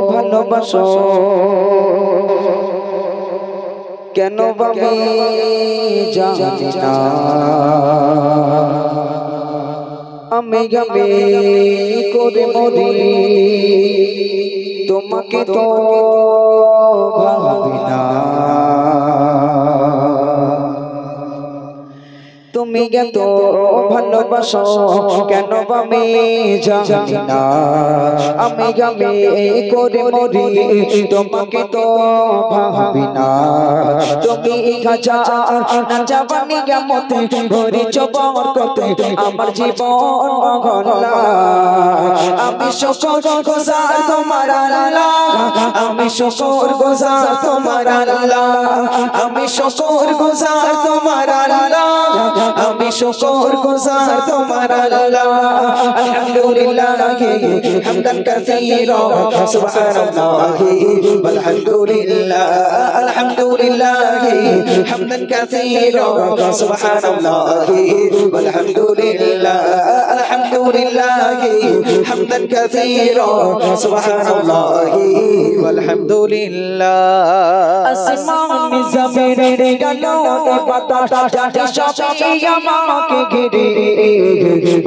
ভালোবাসো কেন আমি জানি না আমি গামে করে মরি তোমাকে তো ভাবি না তুমি এত ভালোবাসো কেন আমি জানি না আমি গামে করে মরি তোমাকে তো ভাবি না তুমি গাজা না জাবানি গামতে ভরিছ বরকতে আমার জীবন মহল্লা আমি শুকর গুজার তোমার আল্লাহ আমি শুকর গুজার তোমার আল্লাহ আমি শুকর গুজার তোমার আল্লাহ আমি শুকর গুজার তোমার আল্লাহ আলহামদুলিল্লাহ হামদান কাসীরা সুবহানাল্লাহ আলহামদুলিল্লাহ আলহামদুলিল্লাহ হামদান কাসীরা সুবহানাল্লাহ আলহামদুলিল্লাহ আলহামদুলিল্লাহ হামদান কাসীরা সুবহানাল্লাহ আলহামদুলিল্লাহ আসমান জমিন গালো বাতাস সবই আমাকে ঘিরে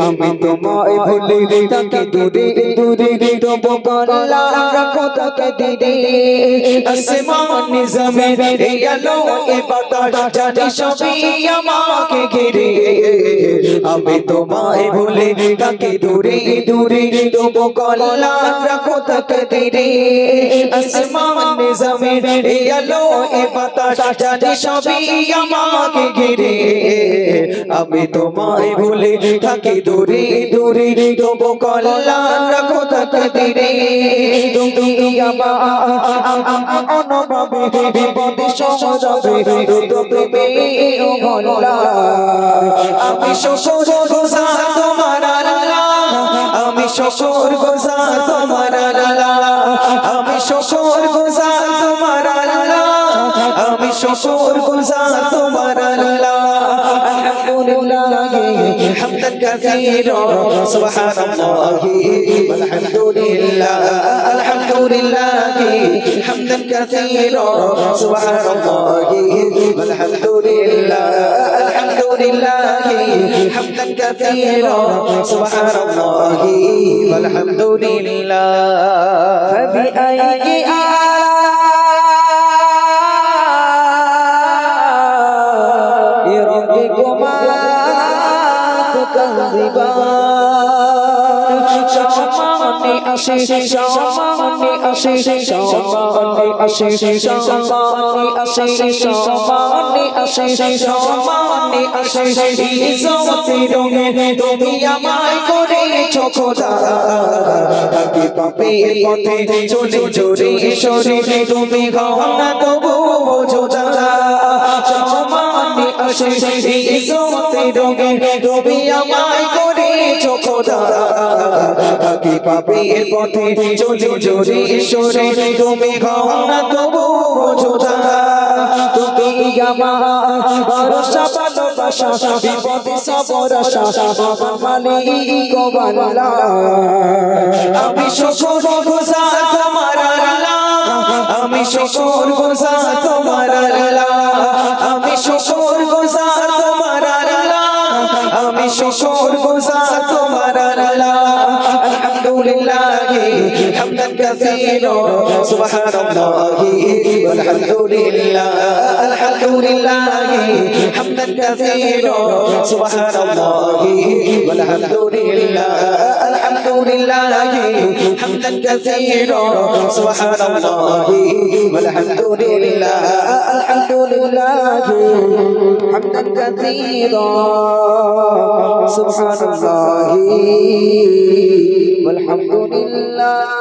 আমি তোমায় ভুলে তাকে দূরে দূরে তবু গলা রাখো তাকে দিরে আসমান জমিন গালো বাতাস জানি সবই আমাকে ঘিরে আমি তোমায় ভুলে তাকে দূরে দূরে তবু গলা রাখো তাকে দিরে আসমান জমিন গালো বাতাস জানি সবই আমাকে ঘিরে আমি তোমায় ভুলে থাকি দূরে দূরে তবু কল্যাণ রাখো তাকে দিরে তুমি আমার অনুভবে বিপদে সহজবে তুমি ও ভোলা আমি শুকর গুজার তোমার আল্লাহ আমি শুকর গুজার তোমার আল্লাহ আমি শুকর গুজার তোমার আল্লাহ আমি শুকর গুজার তোমার আল্লাহ حمدا كثيرا سبحان الله والحمد لله الحمد لله حمدا كثيرا سبحان الله والحمد لله الحمد لله حمدا كثيرا سبحان الله والحمد لله فبأي ربكما সম্মানে আসে সম্মানে আসে সম্মানে আসে সম্মানে আসে সম্মানে আসে সম্মানে আসে ইজ্জতের রঙে তুমি আমায় করেছো খোদা তাকে পাপের পথে চলে জোরে সরে তুমি গহনা তবু বোঝা সম্মানে আসে ইজ্জতের রঙে তুমি আমায় করেছো খোদা তাকে পাপের পথে চলে জোরে সরে তুমি গহনা তবু বোঝা তুমি আমার ভরসা ভালোবাসা বিপদে সবর আশা আমার মালিক ও আল্লাহ আমি শুকর গুজার তোমার আল্লাহ আমি শুকর গুজার তোমার আল্লাহ আমি শুকর গুজার তোমার আল্লাহ আমি শুকর গুজার তোমার আল্লাহ আলহামদুলিল্লাহ হামদান কাসীরা সুবহানাল্লাহ আলহামদুলিল্লাহ আলহামদুলিল্লাহ হামদান কাসীরা সুবহানাল্লাহ আলহামদুলিল্লাহ আলহামদুলিল্লাহ হামদান কাসীরা সুবহানাল্লাহ আলহামদুলিল্লাহ আলহামদুলিল্লাহ হামদান কাসীরা সুবহানাল্লাহ والحمد لله